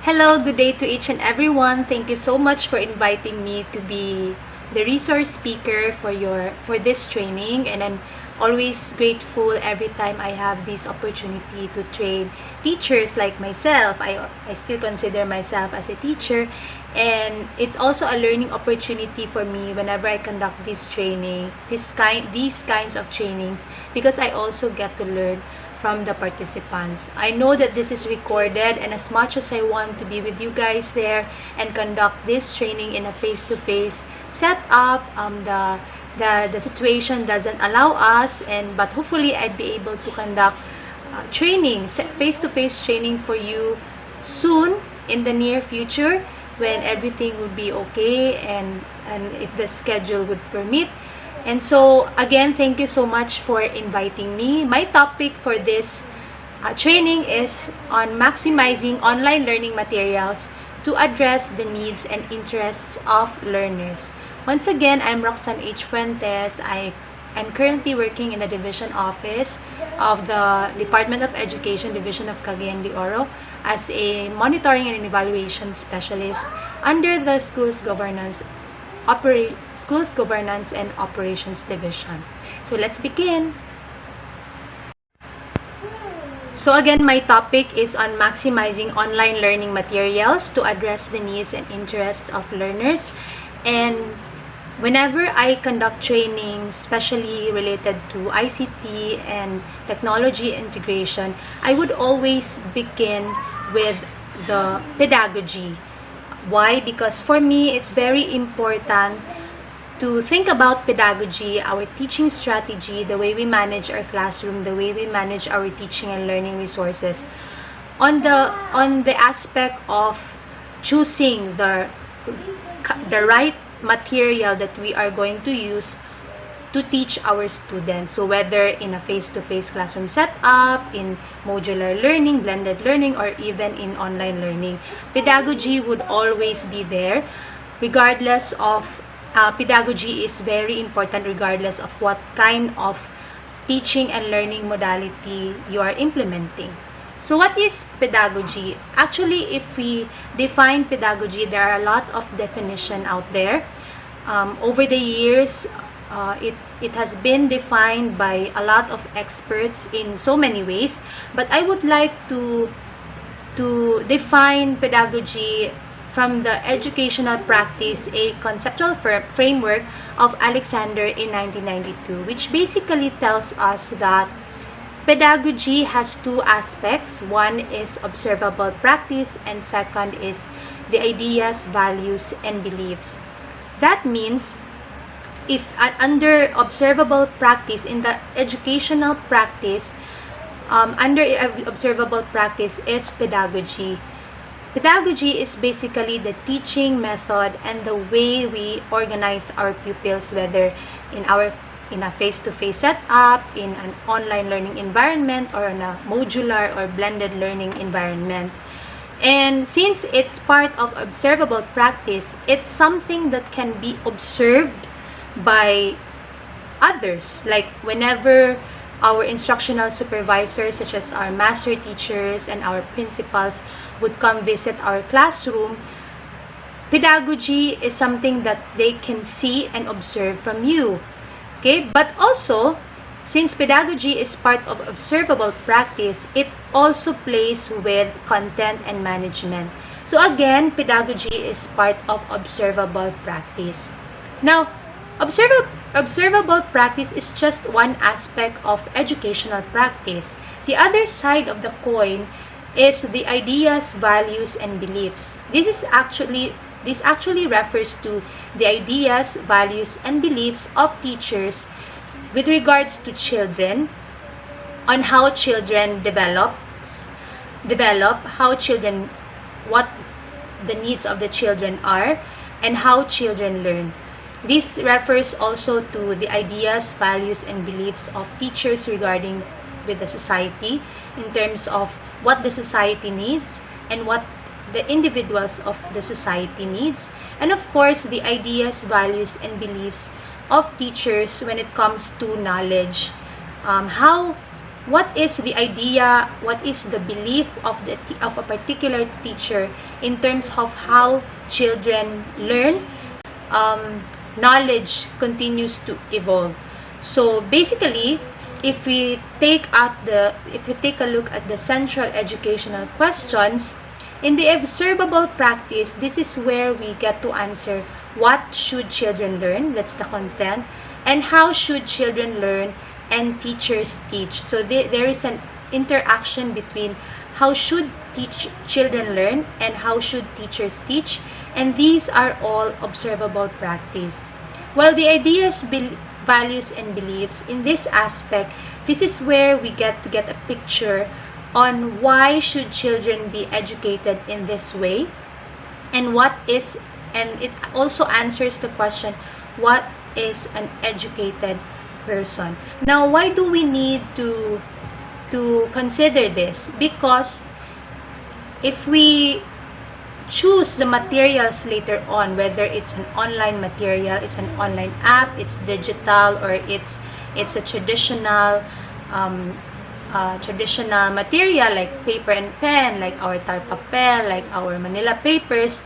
Hello, good day to each and everyone. Thank you so much for inviting me to be the resource speaker for this training, and I'm always grateful every time I have this opportunity to train teachers like myself. I still consider myself as a teacher, and it's also a learning opportunity for me whenever I conduct this training, these kinds of trainings, because I also get to learn from the participants. I know that this is recorded, and as much as I want to be with you guys there and conduct this training in a face-to-face setup, the situation doesn't allow us, but hopefully I'd be able to conduct training, face-to-face training for you soon in the near future when everything will be okay and if the schedule would permit. And so, again, thank you so much for inviting me. My topic for this training is on maximizing online learning materials to address the needs and interests of learners. Once again, I'm Roxanne H. Fuentes. I'm currently working in the division office of the Department of Education, Division of Cagayan de Oro, as a monitoring and evaluation specialist under the Schools Governance and Operations Division. So let's begin. So again, my topic is on maximizing online learning materials to address the needs and interests of learners. And whenever I conduct training, especially related to ICT and technology integration, I would always begin with the pedagogy. Why? Because for me, it's very important to think about pedagogy, our teaching strategy, the way we manage our classroom, the way we manage our teaching and learning resources, on the aspect of choosing the right material that we are going to use to teach our students. So whether in a face-to-face classroom setup, in modular learning, blended learning, or even in online learning, pedagogy would always be there, regardless of pedagogy is very important regardless of what kind of teaching and learning modality you are implementing. So what is pedagogy? Actually, if we define pedagogy, there are a lot of definition out there. Over the years, it has been defined by a lot of experts in so many ways, but I would like to define pedagogy from the educational practice, a conceptual framework of Alexander in 1992, which basically tells us that pedagogy has two aspects. One is observable practice, and second is the ideas, values, and beliefs. That means if under observable practice, in the educational practice, under observable practice is pedagogy. Pedagogy is basically the teaching method and the way we organize our pupils, whether in a face-to-face setup, in an online learning environment, or in a modular or blended learning environment. And since it's part of observable practice, it's something that can be observed by others. Like whenever our instructional supervisors, such as our master teachers and our principals, would come visit our classroom, pedagogy is something that they can see and observe from you. Okay, but also, since pedagogy is part of observable practice, it also plays with content and management. So again, pedagogy is part of observable practice. Now, observable practice is just one aspect of educational practice. The other side of the coin is the ideas, values, and beliefs. This actually refers to the ideas, values, and beliefs of teachers with regards to children, on how children develop, what the needs of the children are, and how children learn. This refers also to the ideas, values, and beliefs of teachers regarding with the society, in terms of what the society needs and what the individuals of the society needs, and of course the ideas, values, and beliefs of teachers when it comes to knowledge, how what is the idea, what is the belief of a particular teacher in terms of how children learn. Knowledge continues to evolve. So basically, if we take a look at the central educational questions, in the observable practice, this is where we get to answer what should children learn, that's the content, and how should children learn and teachers teach. So there is an interaction between how should children learn and how should teachers teach, and these are all observable practice. Well, the ideas, values, and beliefs, in this aspect, this is where we get a picture on why should children be educated in this way, and it also answers the question, what is an educated person? Now, why do we need to consider this? Because if we choose the materials later on, whether it's an online material, it's an online app, it's digital, or it's a traditional material like paper and pen, like our tar papel, like our Manila papers,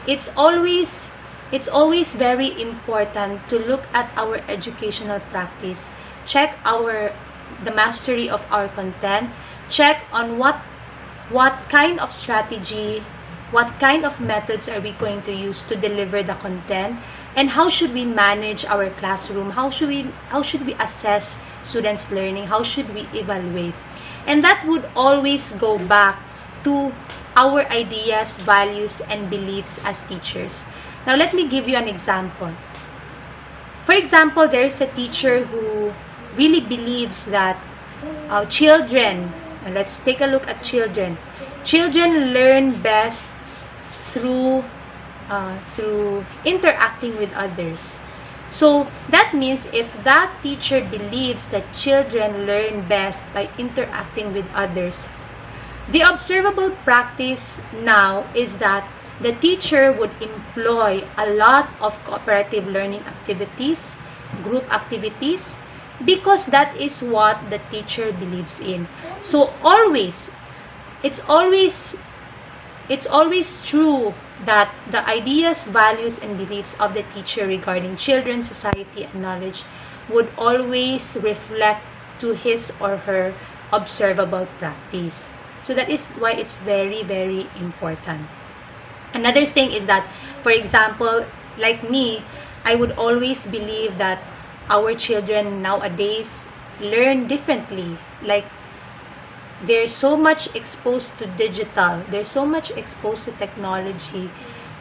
it's always very important to look at our educational practice, check the mastery of our content, check on what kind of strategy, what kind of methods are we going to use to deliver the content, and how should we manage our classroom, how should we assess students' learning, how should we evaluate. And that would always go back to our ideas, values, and beliefs as teachers. Now, let me give you an example. For example, there is a teacher who really believes that children, and let's take a look at children. Children learn best through interacting with others. So that means if that teacher believes that children learn best by interacting with others, the observable practice now is that the teacher would employ a lot of cooperative learning activities, group activities, because that is what the teacher believes in. So it's always true that the ideas, values, and beliefs of the teacher regarding children, society, and knowledge would always reflect to his or her observable practice. So that is why it's very, very important. Another thing is that, for example, like me, I would always believe that our children nowadays learn differently. Like, they're so much exposed to digital, they're so much exposed to technology,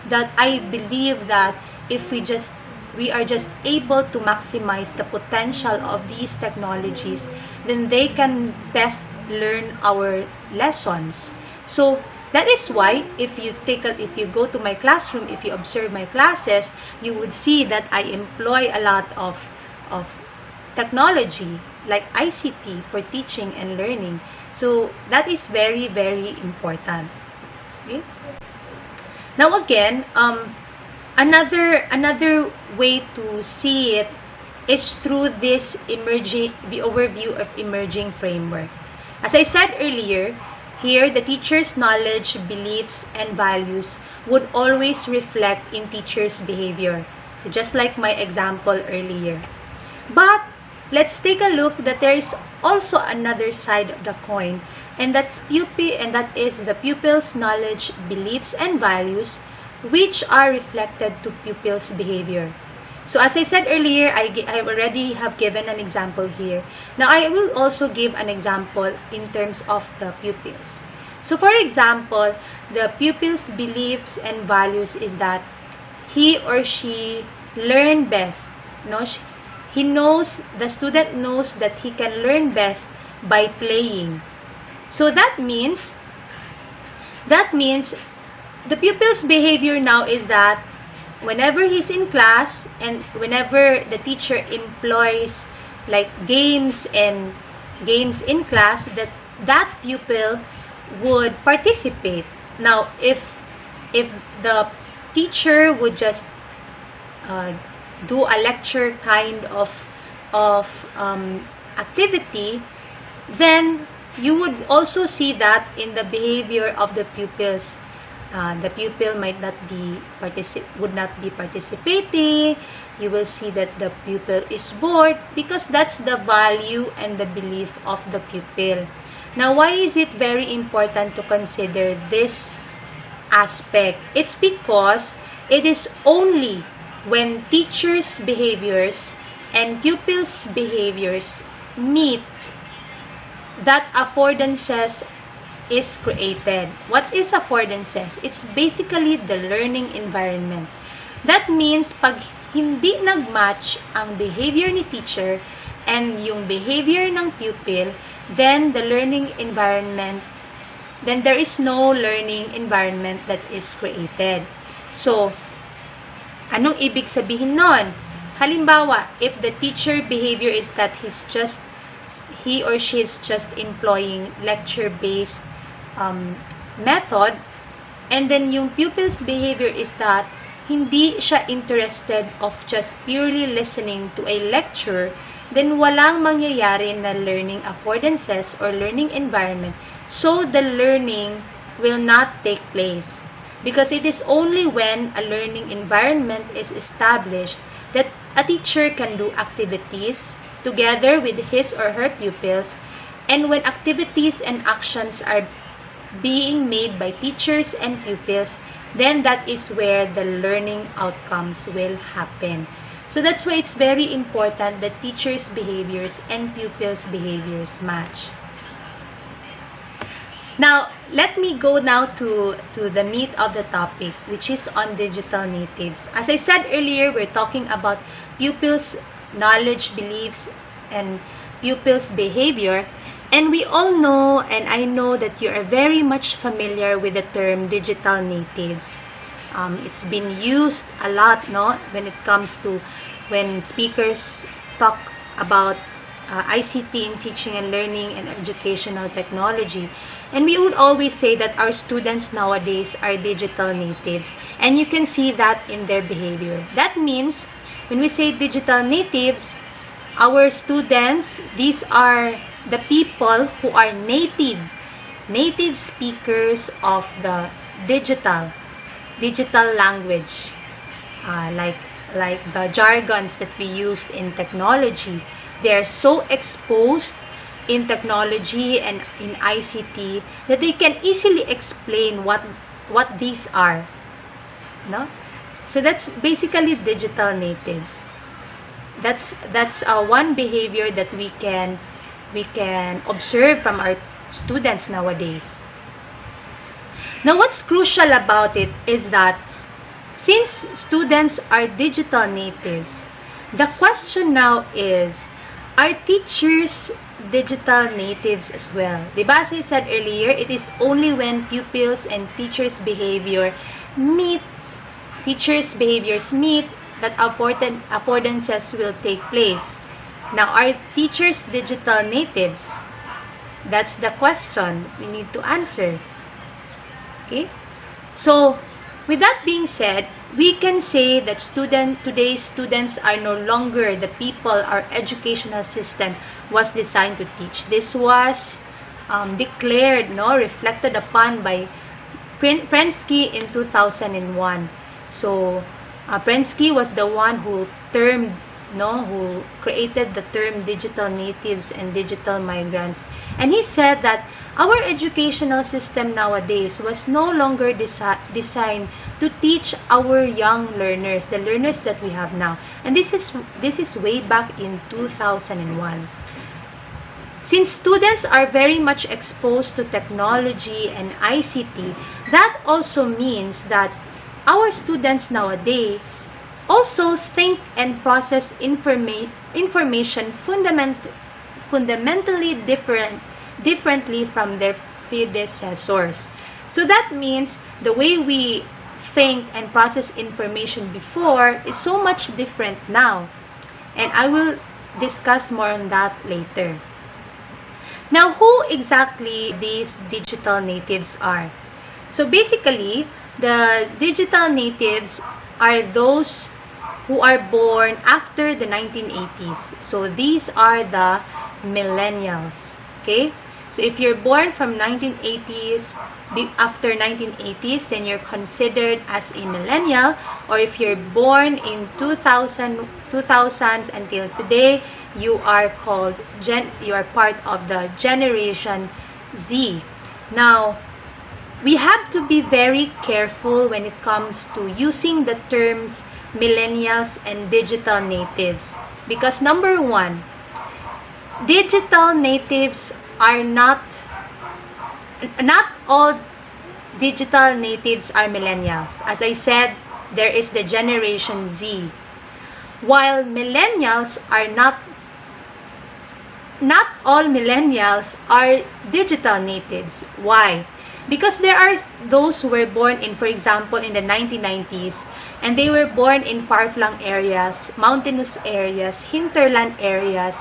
that I believe that if we are just able to maximize the potential of these technologies, then they can best learn our lessons. So that is why if you go to my classroom, if you observe my classes, you would see that I employ a lot of technology like ICT for teaching and learning. So that is very, very important. Okay? Now again, another way to see it is through the overview of emerging framework. As I said earlier, here the teacher's knowledge, beliefs, and values would always reflect in teacher's behavior. So just like my example earlier. But let's take a look that there is also another side of the coin, and that is the pupil's knowledge, beliefs, and values, which are reflected to pupil's behavior. So as I said earlier, I already have given an example here. Now I will also give an example in terms of the pupils. So for example, the pupil's beliefs and values is that he or she learn best. The student knows that he can learn best by playing. So that means the pupil's behavior now is that whenever he's in class and whenever the teacher employs like games in class, that pupil would participate. Now if the teacher would just do a lecture kind of activity, then you would also see that in the behavior of the pupils. The pupil would not be participating. You will see that the pupil is bored because that's the value and the belief of the pupil. Now, why is it very important to consider this aspect? It's because it is only when teachers' behaviors and pupils' behaviors meet that affordances is created. What is affordances? It's basically the learning environment. That means pag hindi nag-match ang behavior ni teacher and yung behavior ng pupil, then there is no learning environment that is created. So, anong ibig sabihin nun? Halimbawa, if the teacher behavior is that he or she is just employing lecture-based method, and then yung pupil's behavior is that hindi siya interested of just purely listening to a lecture, then walang mangyayari na learning affordances or learning environment. So, the learning will not take place. Because it is only when a learning environment is established that a teacher can do activities together with his or her pupils, and when activities and actions are being made by teachers and pupils, then that is where the learning outcomes will happen. So that's why it's very important that teachers' behaviors and pupils' behaviors match. Now, let me go now to the meat of the topic, which is on digital natives. As I said earlier, we're talking about pupils' knowledge, beliefs, and pupils' behavior. And we all know, and I know that you are very much familiar with the term digital natives. It's been used a lot, no, when speakers talk about ICT in teaching and learning and educational technology. And we would always say that our students nowadays are digital natives. And you can see that in their behavior. That means, when we say digital natives, our students, these are the people who are native speakers of the digital language, like the jargons that we used in technology. They are so exposed in technology and in ICT that they can easily explain what these are, no? So that's basically digital natives. That's one behavior that we can observe from our students nowadays. Now, what's crucial about it is that since students are digital natives, the question now is, are teachers digital natives as well? Diba, as I said earlier, it is only when pupils and teachers' behaviors meet that affordances will take place. Now, are teachers digital natives? That's the question we need to answer. Okay? So, with that being said, we can say that today's students are no longer the people our educational system was designed to teach. This was declared, reflected upon by Prensky in 2001. So, Prensky was the one who created the term digital natives and digital migrants. And he said that our educational system nowadays was no longer designed to teach our young learners, the learners that we have now. And this is way back in 2001. Since students are very much exposed to technology and ICT, that also means that our students nowadays also think and process information fundamentally differently from their predecessors. So that means the way we think and process information before is so much different now. And I will discuss more on that later. Now, who exactly these digital natives are? So basically, the digital natives are those who are born after the 1980s. So these are the millennials. Okay? So if you're born from 1980s, after 1980s, then you're considered as a millennial. Or if you're born in 2000s until today, you are called you are part of the Generation Z. Now, we have to be very careful when it comes to using the terms millennials and digital natives, because number one, digital natives are not all digital natives are millennials. As I said, there is the Generation Z. While millennials are not all millennials are digital natives. Why? Because there are those who were born in, for example, in the 1990s, and they were born in far-flung areas, mountainous areas, hinterland areas,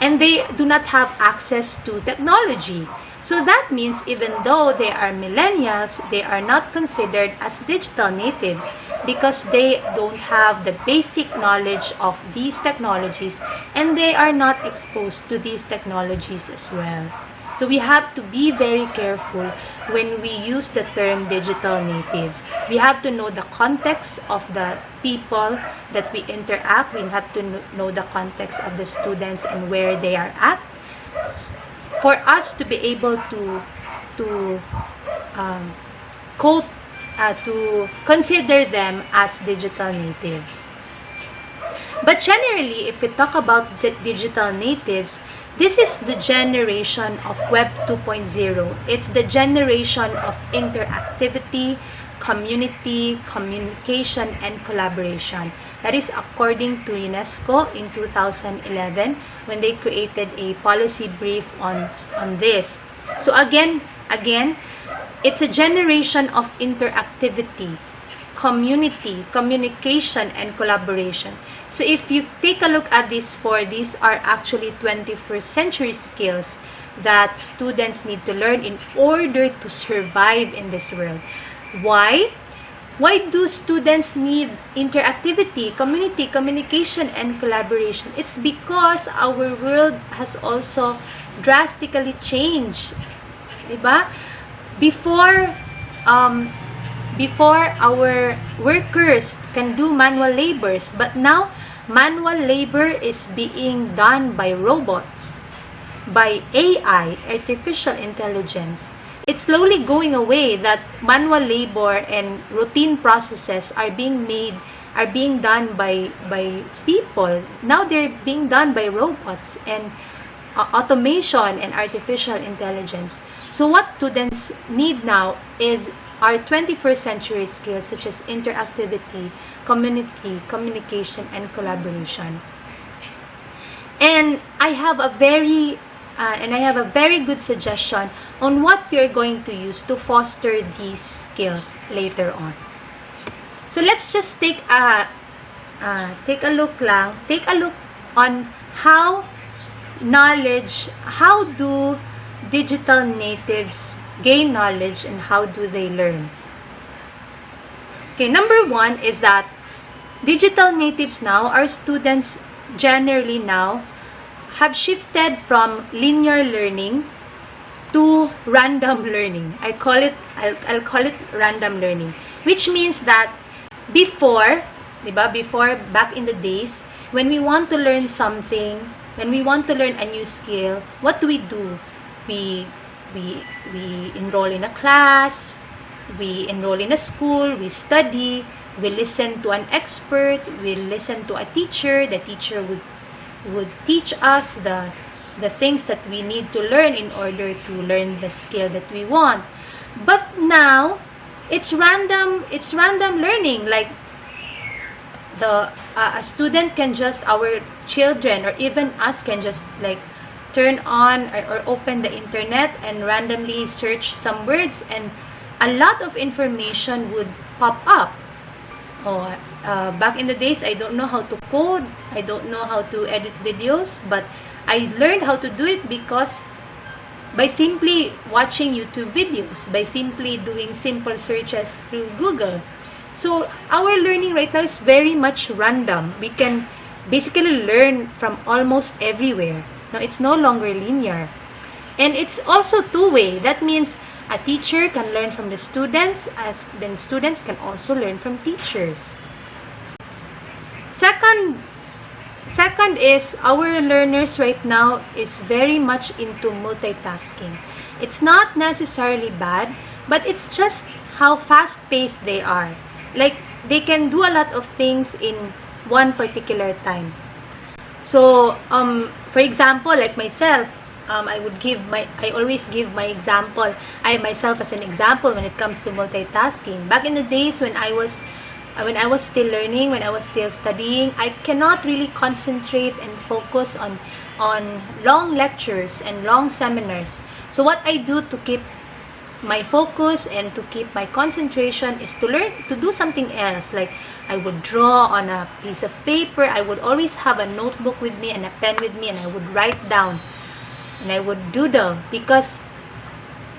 and they do not have access to technology. So that means even though they are millennials, they are not considered as digital natives because they don't have the basic knowledge of these technologies, and they are not exposed to these technologies as well. So we have to be very careful when we use the term digital natives. We have to know the context of the people that we interact. We have to know the context of the students and where they are at, for us to be able to consider them as digital natives. But generally, if we talk about digital natives, this is the generation of Web 2.0. It's the generation of interactivity, community, communication, and collaboration. That is according to UNESCO in 2011 when they created a policy brief on this. So again, it's a generation of interactivity, community, communication, and collaboration. So if you take a look at these four, these are actually 21st century skills that students need to learn in order to survive in this world. Why? Why do students need interactivity, community, communication, and collaboration? It's because our world has also drastically changed. Diba? Before our workers can do manual labors, but now manual labor is being done by robots, by AI, artificial intelligence. It's slowly going away that manual labor and routine processes are being done by people. Now they're being done by robots and automation and artificial intelligence. So what students need now is our 21st century skills such as interactivity, community, communication, and collaboration. And I have a very good suggestion on what you're going to use to foster these skills later on. So let's just take a look on how do digital natives gain knowledge and how do they learn. Okay, number one is that digital natives now, our students generally now have shifted from linear learning to random learning. I'll call it random learning, which means that before back in the days, when we want to learn something, when we want to learn a new skill, what do? We enroll in a class, we enroll in a school, we study, we listen to an expert, we listen to a teacher. The teacher would teach us the things that we need to learn in order to learn the skill that we want. But now it's random learning. Like a student can just, our children or even us can just like turn on or open the internet and randomly search some words, and a lot of information would pop up. Back in the days, I don't know how to code, I don't know how to edit videos, but I learned how to do it because by simply watching YouTube videos, by simply doing simple searches through Google. So our learning right now is very much random. We can basically learn from almost everywhere. Now, it's no longer linear. And it's also two-way. That means a teacher can learn from the students, as then students can also learn from teachers. Second is our learners right now is very much into multitasking. It's not necessarily bad, but it's just how fast-paced they are. Like, they can do a lot of things in one particular time. So, for example, like myself, I always give my example, myself as an example when it comes to multitasking. Back in the days when I was still learning, when I was still studying, I cannot really concentrate and focus on long lectures and long seminars. So what I do to keep my focus and to keep my concentration is to learn to do something else. Like, I would draw on a piece of paper. I would always have a notebook with me and a pen with me, and I would write down and I would doodle, because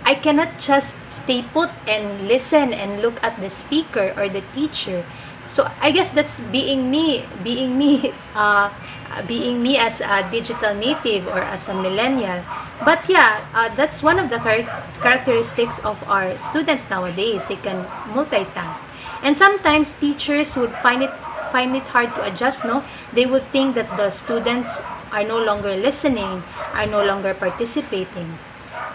I cannot just stay put and listen and look at the speaker or the teacher. So I guess that's being me as a digital native or as a millennial. But yeah, that's one of the characteristics of our students nowadays. They can multitask, and sometimes teachers would find it hard to adjust. No, they would think that the students are no longer listening, are no longer participating.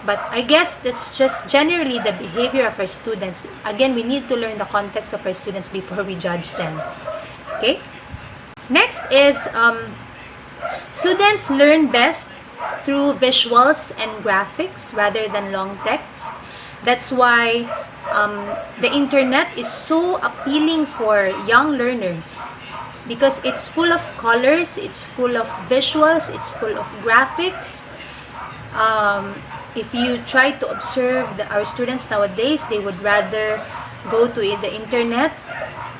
But I guess that's just generally the behavior of our students. Again, we need to learn the context of our students before we judge them. Okay? Next is students learn best through visuals and graphics rather than long text. That's why the internet is so appealing for young learners, because it's full of colors, it's full of visuals, it's full of graphics. If you try to observe our students nowadays, they would rather go to the internet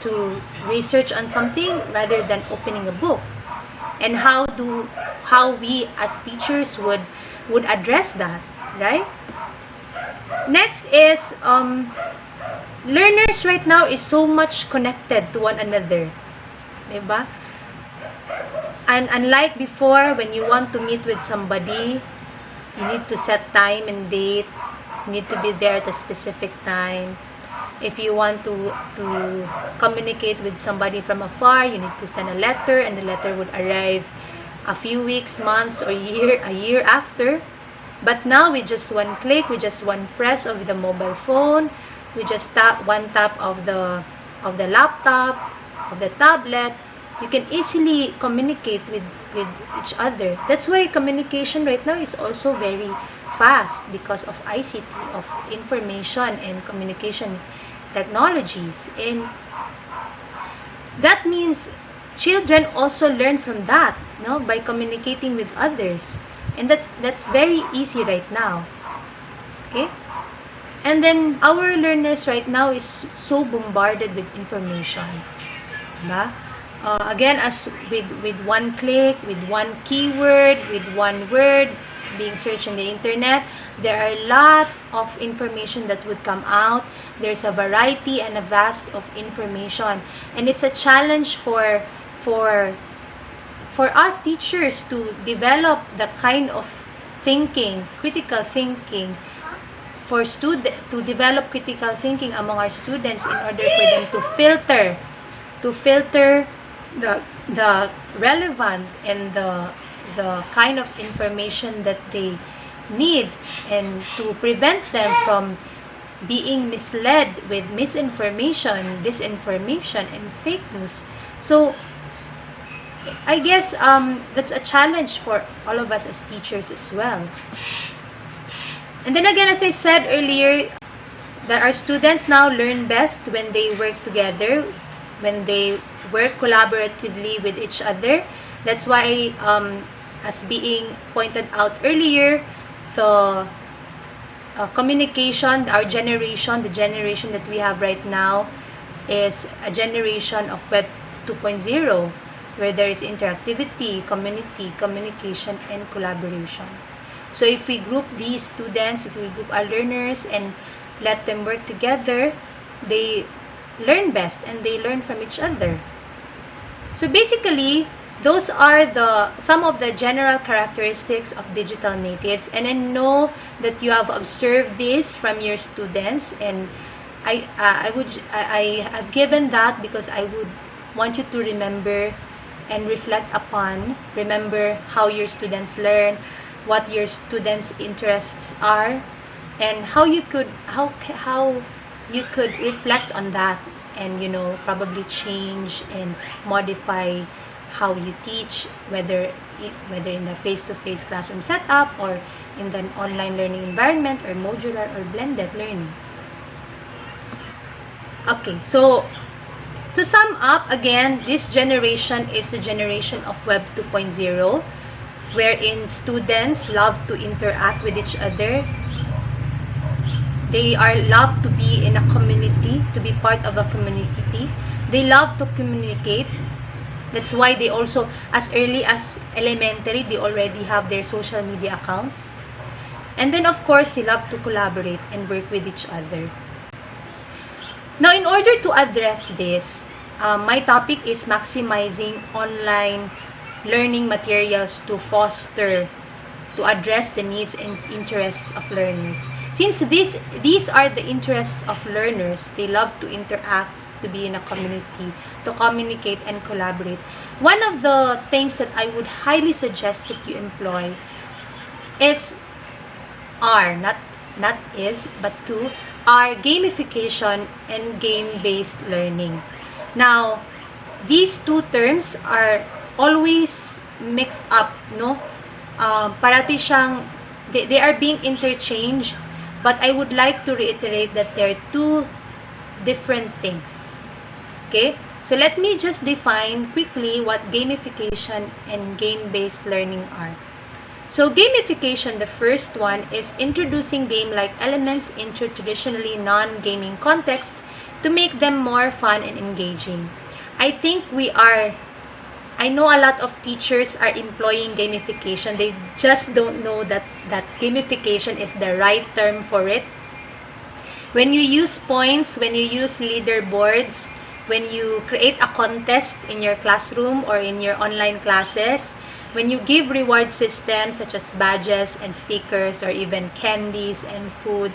to research on something rather than opening a book. And how we as teachers would address that, right? Next is learners right now is so much connected to one another, diba? And unlike before, when you want to meet with somebody, you need to set time and date. You need to be there at a specific time. If you want to communicate with somebody from afar, you need to send a letter, and the letter would arrive a few weeks, months, or a year after. But now, with just one click, with just one press of the mobile phone, with just one tap of the laptop, of the tablet, you can easily communicate with each other. That's why communication right now is also very fast, because of ICT, of information and communication technologies. And that means children also learn from that, no, by communicating with others. And that's very easy right now. Okay? And then our learners right now is so bombarded with information. Diba? Again, as with one click, with one keyword, with one word being searched on the internet, there are a lot of information that would come out. There's a variety and a vast of information, and it's a challenge for us teachers to develop the kind of thinking, critical thinking, to develop critical thinking among our students, in order for them to filter the relevant and the kind of information that they need, and to prevent them from being misled with misinformation, disinformation, and fake news. So I guess that's a challenge for all of us as teachers as well. And then again, as I said earlier, that our students now learn best when they work together, when they work collaboratively with each other. That's why, as being pointed out earlier, the communication, our generation, the generation that we have right now, is a generation of Web 2.0, where there is interactivity, community, communication, and collaboration. So if we group these students, if we group our learners and let them work together, they learn best and they learn from each other. So basically, those are some of the general characteristics of digital natives, and I know that you have observed this from your students, and I have given that because I would want you to remember and reflect upon, remember how your students learn, what your students' interests are, and how you could reflect on that, and probably change and modify how you teach, whether in the face-to-face classroom setup or in the online learning environment, or modular or blended learning. Okay, so to sum up, again, this generation is a generation of Web 2.0, wherein students love to interact with each other. They love to be in a community, to be part of a community. They love to communicate. That's why they also, as early as elementary, they already have their social media accounts. And then, of course, they love to collaborate and work with each other. Now, in order to address this, my topic is maximizing online learning materials to address the needs and interests of learners. Since these are the interests of learners, they love to interact, to be in a community, to communicate and collaborate. One of the things that I would highly suggest that you employ is gamification and game-based learning. Now, these two terms are always mixed up, no? Parati siyang, they are being interchanged, but I would like to reiterate that they are two different things. Okay? So let me just define quickly what gamification and game-based learning are. So gamification, the first one, is introducing game-like elements into traditionally non-gaming context to make them more fun and engaging. I know a lot of teachers are employing gamification. They just don't know that gamification is the right term for it. When you use points, when you use leaderboards, when you create a contest in your classroom or in your online classes, when you give reward systems such as badges and stickers or even candies and food,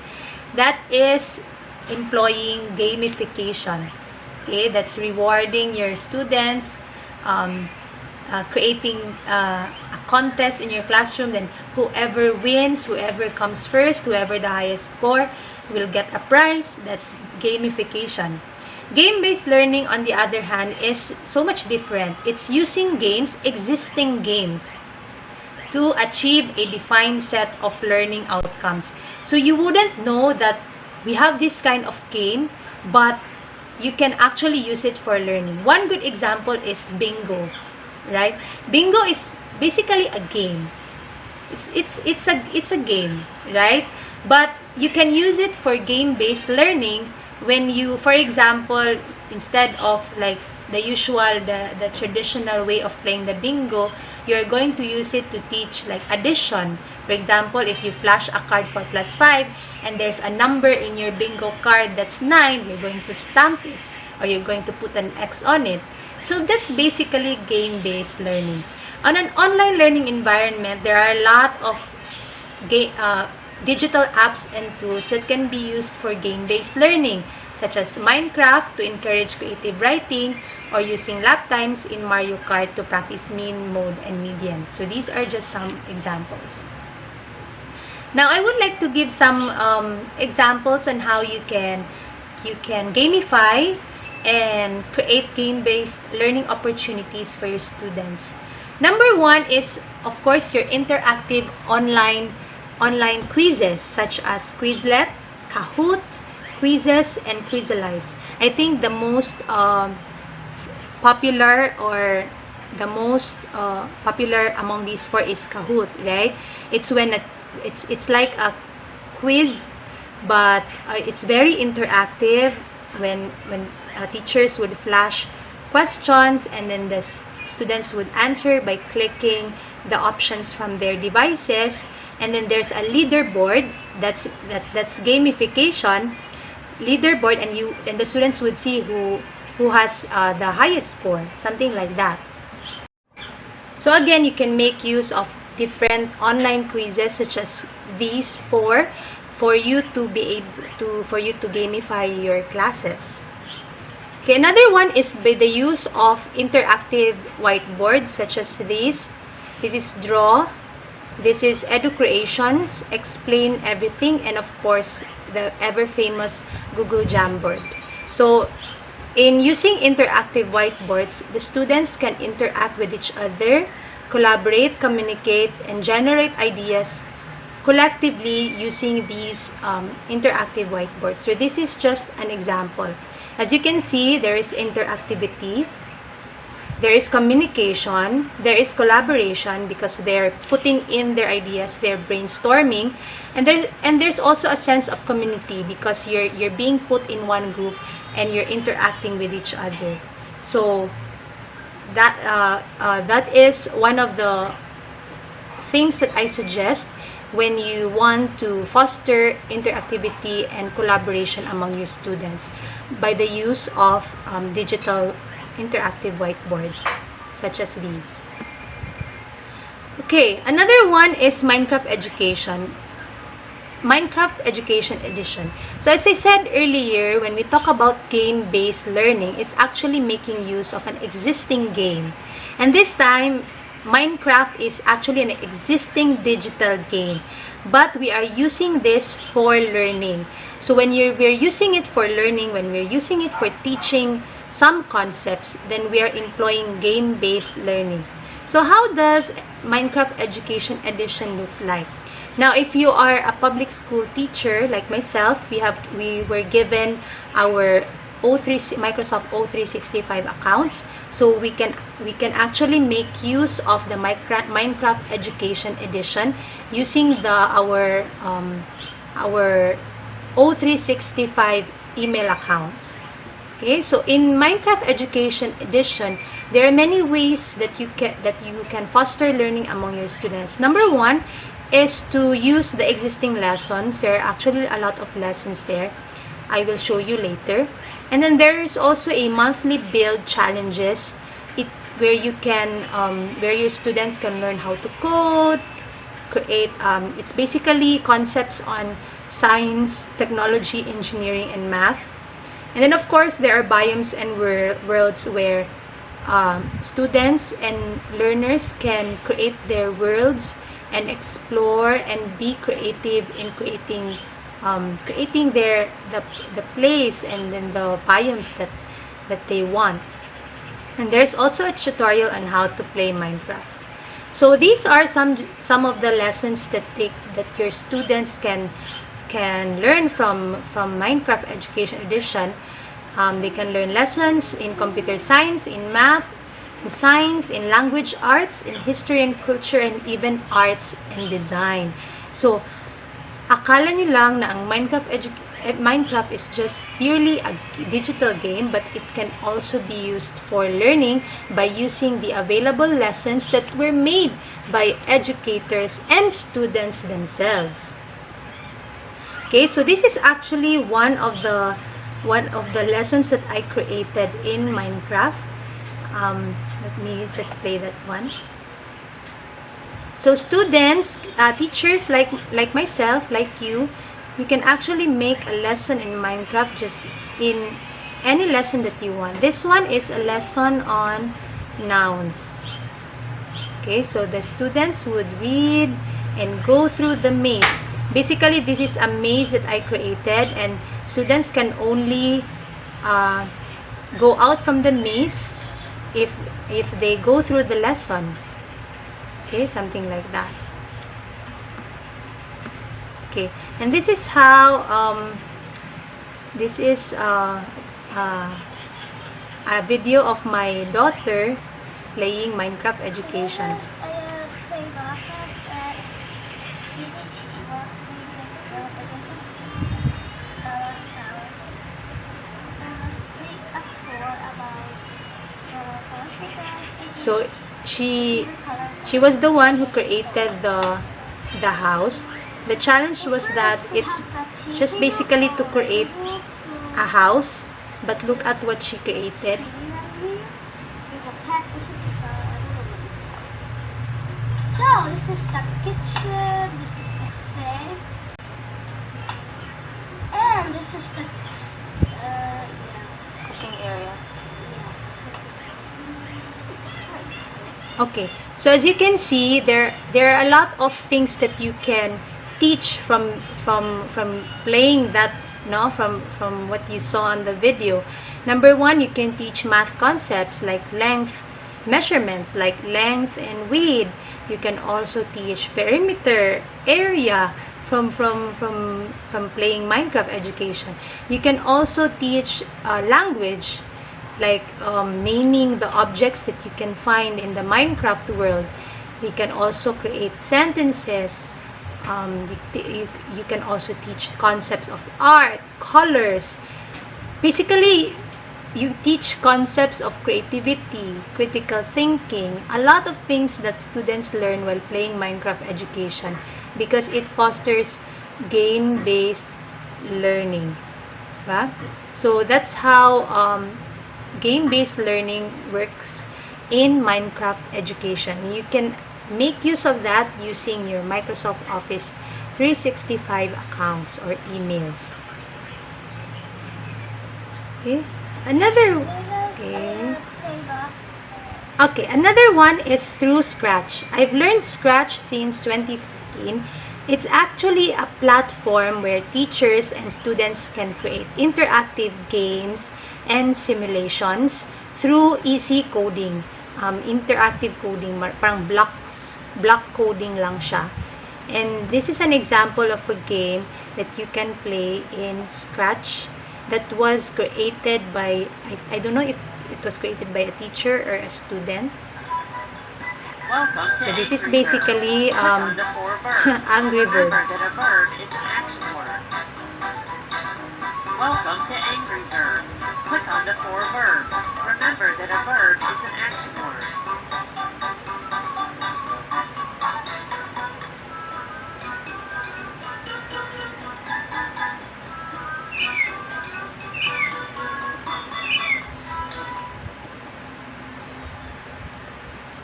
that is employing gamification. Okay, that's rewarding your students, creating a contest in your classroom. Then whoever wins, whoever comes first, whoever the highest score will get a prize. That's gamification. Game-based learning, on the other hand, is so much different. It's using games, existing games, to achieve a defined set of learning outcomes. So you wouldn't know that we have this kind of game, but you can actually use it for learning. One good example is bingo, right? Bingo is basically a game. It's a game, right? But you can use it for game-based learning when you, for example, instead of like the usual, the traditional way of playing the bingo, you're going to use it to teach like addition. For example, if you flash a card for +5 and there's a number in your bingo card that's 9, you're going to stamp it, or you're going to put an X on it. So that's basically game-based learning. On an online learning environment, there are a lot of digital apps and tools that can be used for game-based learning, such as Minecraft to encourage creative writing, or using lap times in Mario Kart to practice mean, mode, and median. So these are just some examples. Now, I would like to give some examples on how you can gamify and create game-based learning opportunities for your students. Number one is, of course, your interactive online quizzes, such as Quizlet, Kahoot, Quizzes, and Quizalize. I think the most popular, or the most popular among these four is Kahoot, right? It's when it's like a quiz, but it's very interactive. When teachers would flash questions, and then the students would answer by clicking the options from their devices, and then there's a leaderboard. That's gamification leaderboard, and the students would see who has the highest score, something like that. So again, you can make use of different online quizzes such as these for you to be able to gamify your classes. Okay, another one is by the use of interactive whiteboards such as these. This is Draw, this is Edu Creations, Explain Everything, and of course the ever famous Google Jamboard. So in using interactive whiteboards, the students can interact with each other, collaborate, communicate, and generate ideas collectively using these interactive whiteboards. So this is just an example. As you can see, there is interactivity, there is communication, there is collaboration because they're putting in their ideas, they're brainstorming, and there's also a sense of community because you're being put in one group and you're interacting with each other. So that is one of the things that I suggest when you want to foster interactivity and collaboration among your students by the use of digital interactive whiteboards such as these. Okay, another one is Minecraft Education. Minecraft Education Edition. So as I said earlier, when we talk about game-based learning, it's actually making use of an existing game. And this time, Minecraft is actually an existing digital game, but we are using this for learning. So when we're using it for learning, when we're using it for teaching some concepts, then we are employing game-based learning. So how does Minecraft Education Edition looks like? Now, if you are a public school teacher like myself, we were given our Microsoft O365 accounts, so we can actually make use of the Minecraft Education Edition using our O365 email accounts. Okay, so in Minecraft Education Edition, there are many ways that you can foster learning among your students. Number one is to use the existing lessons. There are actually a lot of lessons there. I will show you later. And then there is also a monthly build challenges where you can where your students can learn how to code, create it's basically concepts on science, technology, engineering, and math. And then of course there are biomes and worlds where students and learners can create their worlds and explore and be creative in creating the place and then the biomes that they want. And there's also a tutorial on how to play Minecraft. So these are some of the lessons that your students can learn from Minecraft Education Edition. They can learn lessons in computer science, in math, in science, in language arts, in history and culture, and even arts and design. So akala nyo lang na ang Minecraft is just purely a digital game, but it can also be used for learning by using the available lessons that were made by educators and students themselves. Okay, so this is actually one of the lessons that I created in Minecraft. Let me just play that one. So students, teachers like myself, like you can actually make a lesson in Minecraft just in any lesson that you want. This one is a lesson on nouns. Okay, so the students would read and go through the maze. Basically, this is a maze that I created, and students can only go out from the maze if they go through the lesson. Okay, something like that. Okay, and this is how this is a video of my daughter playing Minecraft Education. So she was the one who created the house. The challenge was that it's just basically to create a house, but look at what she created. So, this is the kitchen, this is the sink, and this is the, Cooking area. yeah. Okay, so as you can see, there are a lot of things that you can teach from playing that, no, from what you saw on the video. Number one, you can teach math concepts like length, measurements like length and width. You can also teach perimeter, area from playing Minecraft education. You can also teach language, like naming the objects that you can find in the Minecraft world. You can also create sentences. You can also teach concepts of art, colors. Basically, you teach concepts of creativity, critical thinking, a lot of things that students learn while playing Minecraft education, because it fosters game-based learning. Diba? So that's how game-based learning works in Minecraft education. You can make use of that using your Microsoft Office 365 accounts or emails. Okay. Another one is through Scratch. I've learned Scratch since 2015. It's actually a platform where teachers and students can create interactive games and simulations through easy coding. Interactive coding, parang block coding lang siya. And this is an example of a game that you can play in Scratch that was created by, I don't know if it was created by a teacher or a student. So this is basically Angry Birds. Welcome to Angry Birds. Click on the 4 verbs. Remember that a verb is an action word.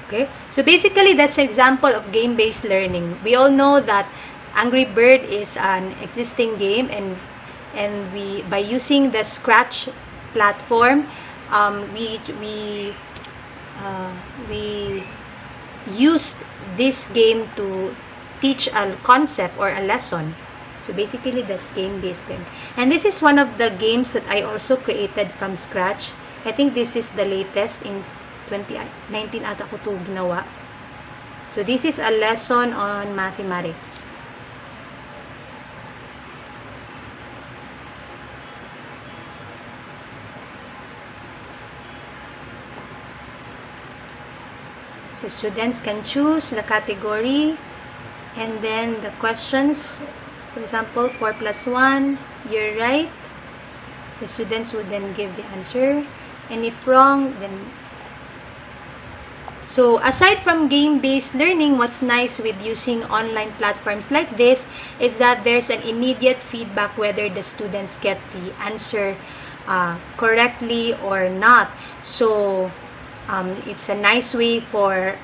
Okay, so basically that's an example of game-based learning. We all know that Angry Bird is an existing game, and we, by using the Scratch platform, we used this game to teach a concept or a lesson. So basically that's game-based learning. And this is one of the games that I also created from scratch. I think this is the latest, in 2019 ata ko to ginawa. So this is a lesson on mathematics. So students can choose the category, and then the questions. For example, 4 plus 1, you're right. The students would then give the answer. And if wrong, then... So, aside from game-based learning, what's nice with using online platforms like this is that there's an immediate feedback whether the students get the answer correctly or not. So, it's a nice way for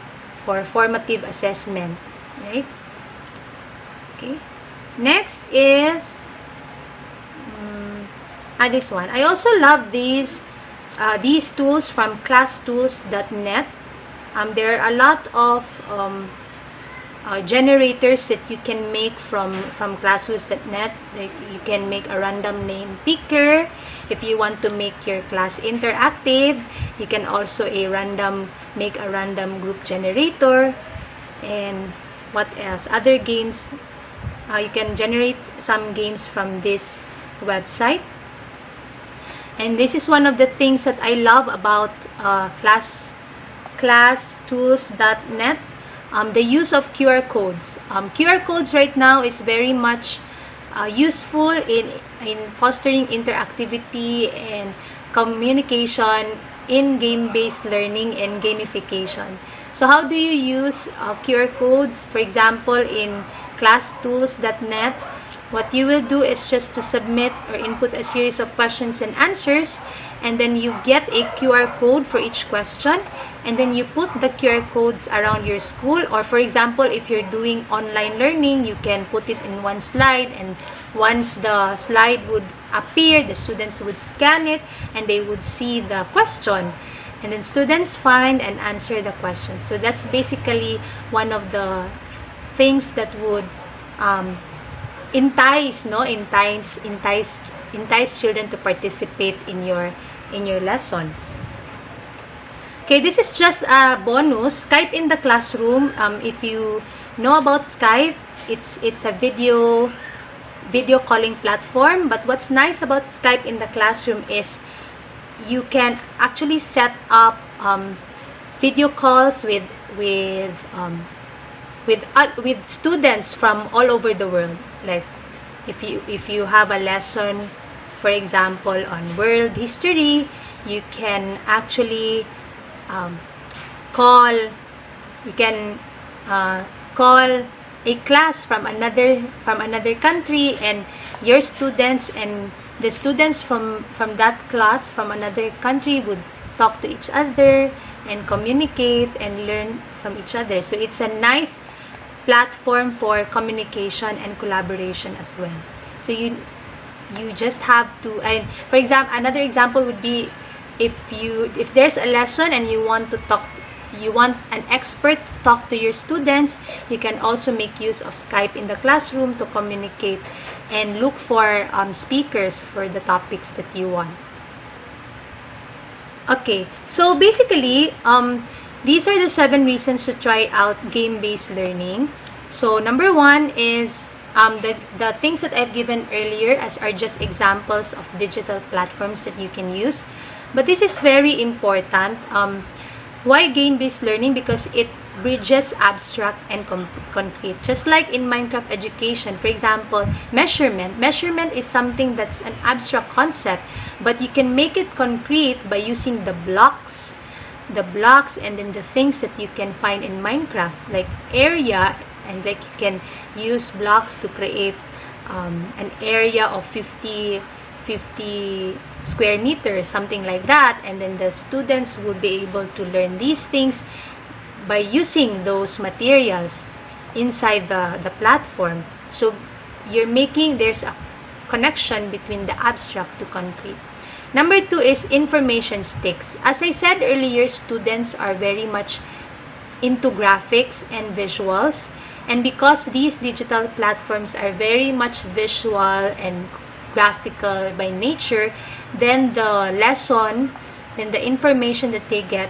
formative assessment, right? Okay. Next is this one. I also love these tools from classtools.net. There are a lot of generators that you can make from classtools.net. Like, you can make a random name picker if you want to make your class interactive. You can also make a random group generator. And what else? Other games. You can generate some games from this website. And this is one of the things that I love about classtools.net. The use of QR codes. QR codes right now is very much useful in fostering interactivity and communication in game-based learning and gamification. So how do you use QR codes? For example, in classtools.net, What you will do is just to submit or input a series of questions and answers, and then you get a QR code for each question, and then you put the QR codes around your school. Or for example, if you're doing online learning, you can put it in one slide, and once the slide would appear, the students would scan it and they would see the question, and then students find and answer the question. So that's basically one of the things that would entice children to participate in your lessons. Okay, this is just a bonus. Skype in the classroom. If you know about Skype, it's a video calling platform. But what's nice about Skype in the classroom is you can actually set up video calls with students from all over the world. Like if you have a lesson, for example, on world history, you can actually call a class from another country, and your students and the students from that class from another country would talk to each other and communicate and learn from each other. So it's a nice platform for communication and collaboration as well. So you just have to, and for example, another example would be if there's a lesson and you want an expert to talk to your students, you can also make use of Skype in the classroom to communicate and look for speakers for the topics that you want. Okay, so basically these are the 7 reasons to try out game-based learning. So number 1 is the things that I've given earlier are just examples of digital platforms that you can use. But this is very important. Why game-based learning? Because it bridges abstract and concrete. Just like in Minecraft education, for example, measurement. Measurement is something that's an abstract concept, but you can make it concrete by using the blocks and then the things that you can find in Minecraft, like area, and like you can use blocks to create an area of 50 square meters, something like that, and then the students will be able to learn these things by using those materials inside the platform. So there's a connection between the abstract to concrete. Number 2 is information sticks. As I said earlier, students are very much into graphics and visuals, and because these digital platforms are very much visual and graphical by nature, then the information that they get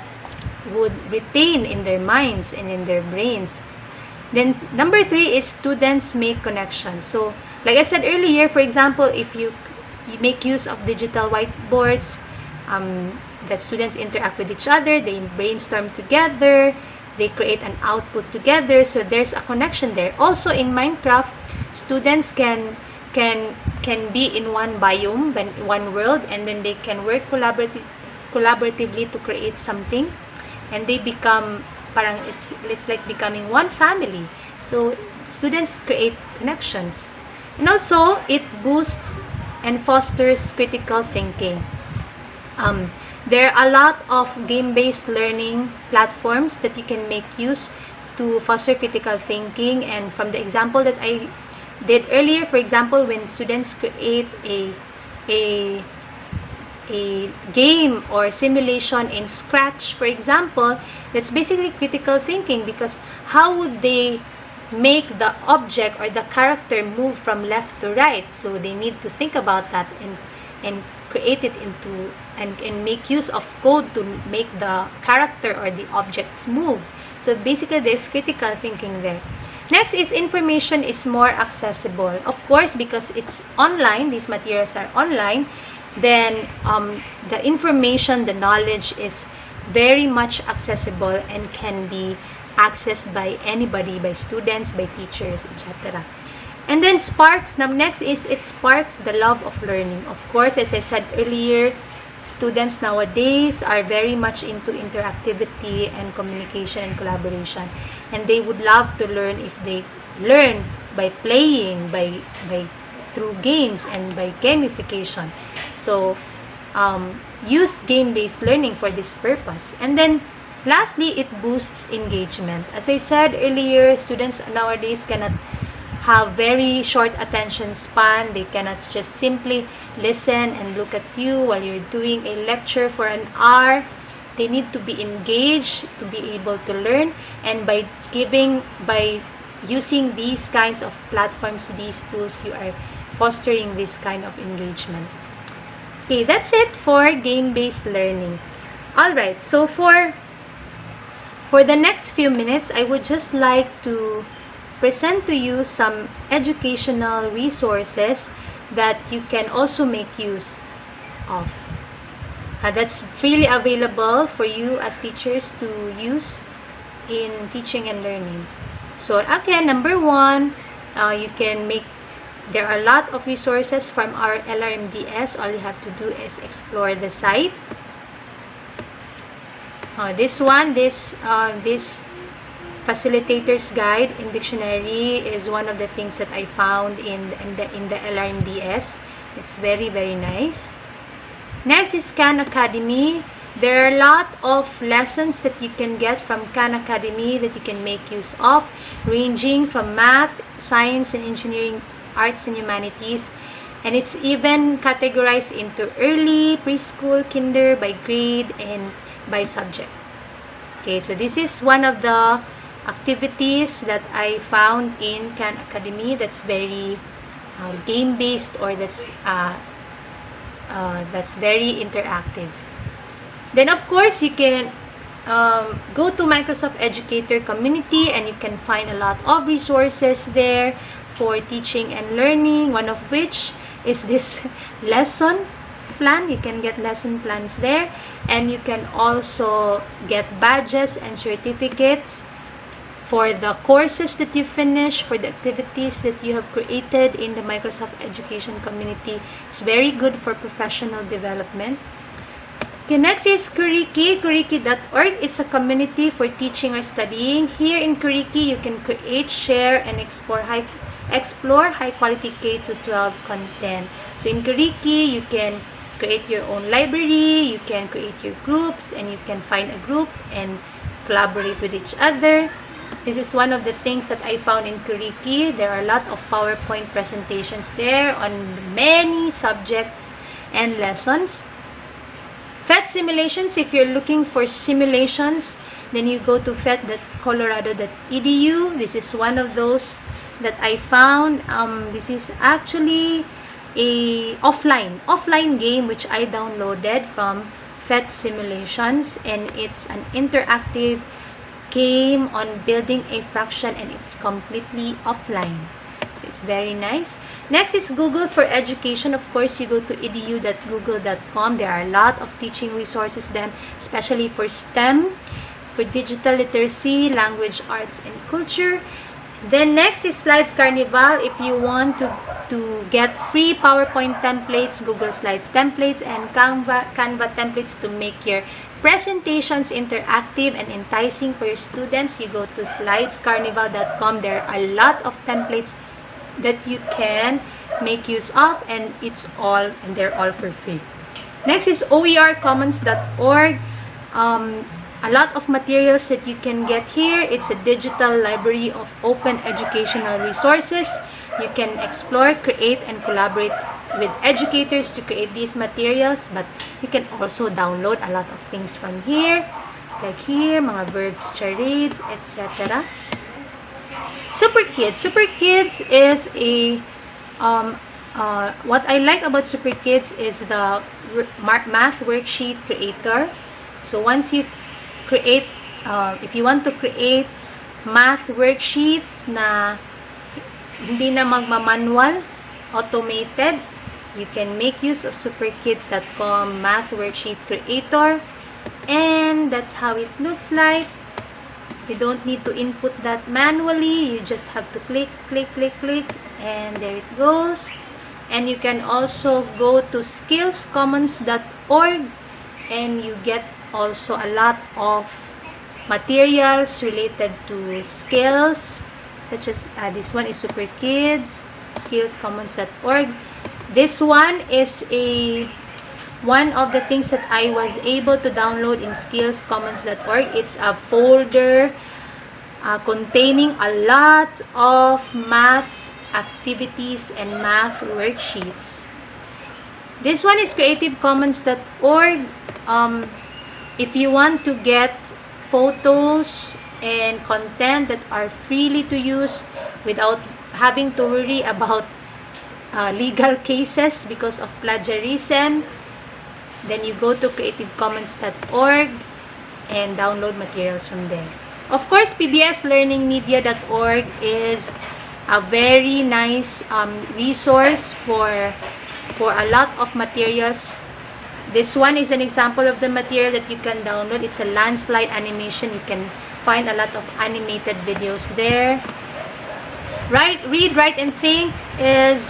would retain in their minds and in their brains. Then number 3 is students make connections. So like I said earlier, for example, if you make use of digital whiteboards, that students interact with each other, they brainstorm together, they create an output together, so there's a connection there. Also in Minecraft, students can be in one biome, one world, and then they can work collaboratively to create something, and they become it's like becoming one family. So students create connections, and also it boosts and fosters critical thinking. There are a lot of game-based learning platforms that you can make use to foster critical thinking, and from the example that I did earlier, for example, when students create a game or simulation in Scratch, for example, that's basically critical thinking, because how would they make the object or the character move from left to right? So they need to think about that and create it into and make use of code to make the character or the objects move. So basically there's critical thinking there. Next is information is more accessible. Of course, because it's online, these materials are online, then the information, the knowledge is very much accessible and can be accessed by anybody, by students, by teachers, etc. And then sparks. Now next is it sparks the love of learning. Of course, as I said earlier, students nowadays are very much into interactivity and communication and collaboration, and they would love to learn if they learn by playing, by through games and by gamification. So use game-based learning for this purpose. And then lastly, it boosts engagement. As I said earlier, students nowadays cannot have very short attention span. They cannot just simply listen and look at you while you're doing a lecture for an hour. They need to be engaged to be able to learn, and by using these kinds of platforms, these tools, you are fostering this kind of engagement. Okay, that's it for game-based learning. Alright, so for the next few minutes, I would just like to present to you some educational resources that you can also make use of. That's freely available for you as teachers to use in teaching and learning. So again, number one, there are a lot of resources from our LRNDs. All you have to do is explore the site. This facilitator's guide in dictionary is one of the things that I found in the LRNDs. It's very, very nice. Next is Khan Academy. There are a lot of lessons that you can get from Khan Academy that you can make use of, ranging from math, science and engineering, arts and humanities, and it's even categorized into early, preschool, kinder, by grade and by subject. Okay, so this is one of the activities that I found in Khan Academy that's very game-based, or that's very interactive. Then of course you can go to Microsoft Educator community, and you can find a lot of resources there for teaching and learning, one of which is this lesson plan. You can get lesson plans there, and you can also get badges and certificates for the courses that you finish, for the activities that you have created in the Microsoft Education community. It's very good for professional development. Okay, next is Kuriki. Kuriki.org is a community for teaching or studying. Here in Kuriki, you can create, share, and explore high-quality K-12 content. So in Kuriki, you can create your own library, you can create your groups, and you can find a group and collaborate with each other. This is one of the things that I found in Kuriki. There are a lot of PowerPoint presentations there on many subjects and lessons. PhET simulations, if you're looking for simulations, then you go to phet.coloradoedu. This is one of those that I found. This is actually a offline game which I downloaded from PhET Simulations, and it's an interactive game on building a fraction, and it's completely offline. So it's very nice. Next is Google for Education. Of course, you go to edu.google.com. There are a lot of teaching resources there, especially for STEM, for digital literacy, language, arts, and culture. Then next is Slides Carnival. If you want to get free PowerPoint templates, Google Slides templates, and Canva templates to make your presentations interactive and enticing for your students, you go to slidescarnival.com. There are a lot of templates that you can make use of, and they're all for free. Next is OERcommons.org. A lot of materials that you can get here. It's a digital library of open educational resources. You can explore, create, and collaborate with educators to create these materials, but you can also download a lot of things from here, like here, mga verbs, charades, etc. SuperKids. SuperKids is a what I like about SuperKids is the math worksheet creator. So once you create, if you want to create math worksheets na hindi na magmamanual, automated, you can make use of superkids.com math worksheet creator, and that's how it looks like. You don't need to input that manually. You just have to click, and there it goes. And you can also go to skillscommons.org, and you get also a lot of materials related to skills, such as this one is SuperKids. skillscommons.org. This one is one of the things that I was able to download in skillscommons.org. It's a folder containing a lot of math activities and math worksheets. This one is creativecommons.org. If you want to get photos and content that are freely to use without having to worry about legal cases because of plagiarism, then you go to creativecommons.org and download materials from there. Of course, PBS Learning Media.org is a very nice resource for a lot of materials. This one is an example of the material that you can download. It's a landslide animation. You can find a lot of animated videos there. Read, Write, and Think is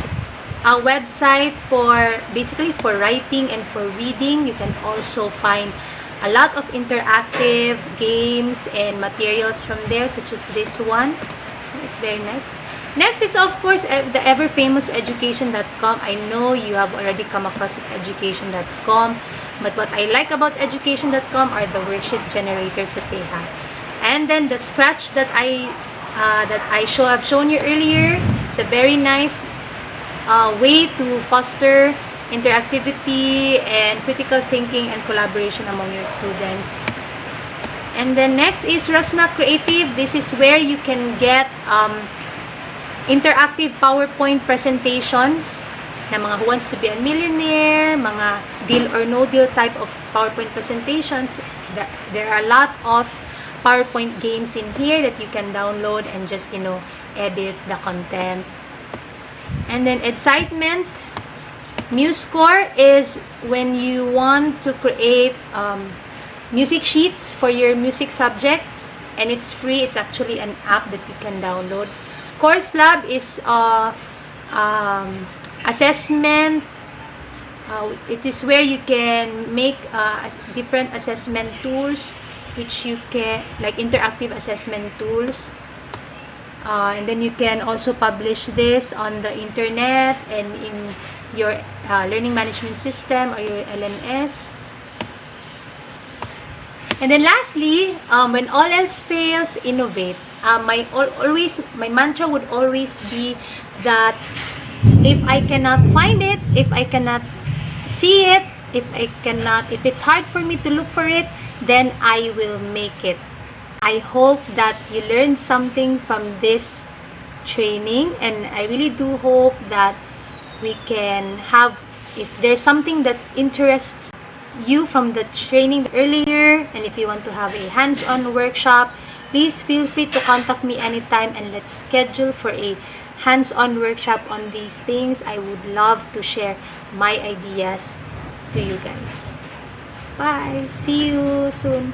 a website for basically for writing and for reading. You can also find a lot of interactive games and materials from there, such as this one. It's very nice. Next is, of course, the ever famous Education.com. I know you have already come across with Education.com, but what I like about Education.com are the worksheet generators that they have. And then the Scratch that have shown you earlier. It's a very nice way to foster interactivity and critical thinking and collaboration among your students. And then next is Rena Creative. This is where you can get interactive PowerPoint presentations na mga Who Wants to Be a Millionaire, mga deal or no deal type of PowerPoint presentations. There are a lot of PowerPoint games in here that you can download and just, edit the content. And then Excitement. MuseScore is when you want to create music sheets for your music subjects, and it's free. It's actually an app that you can download. Course Lab is assessment. It is where you can make different assessment tools, which you can, like interactive assessment tools. And then you can also publish this on the internet and in your learning management system or your LMS. And then lastly, when all else fails, innovate. My mantra would always be that if I cannot find it, if I cannot see it, if it's hard for me to look for it, then I will make it. I hope that you learned something from this training, and I really do hope that we can have, if there's something that interests you from the training earlier, and if you want to have a hands-on workshop, please feel free to contact me anytime and let's schedule for a hands-on workshop on these things. I would love to share my ideas to you guys. Bye! See you soon!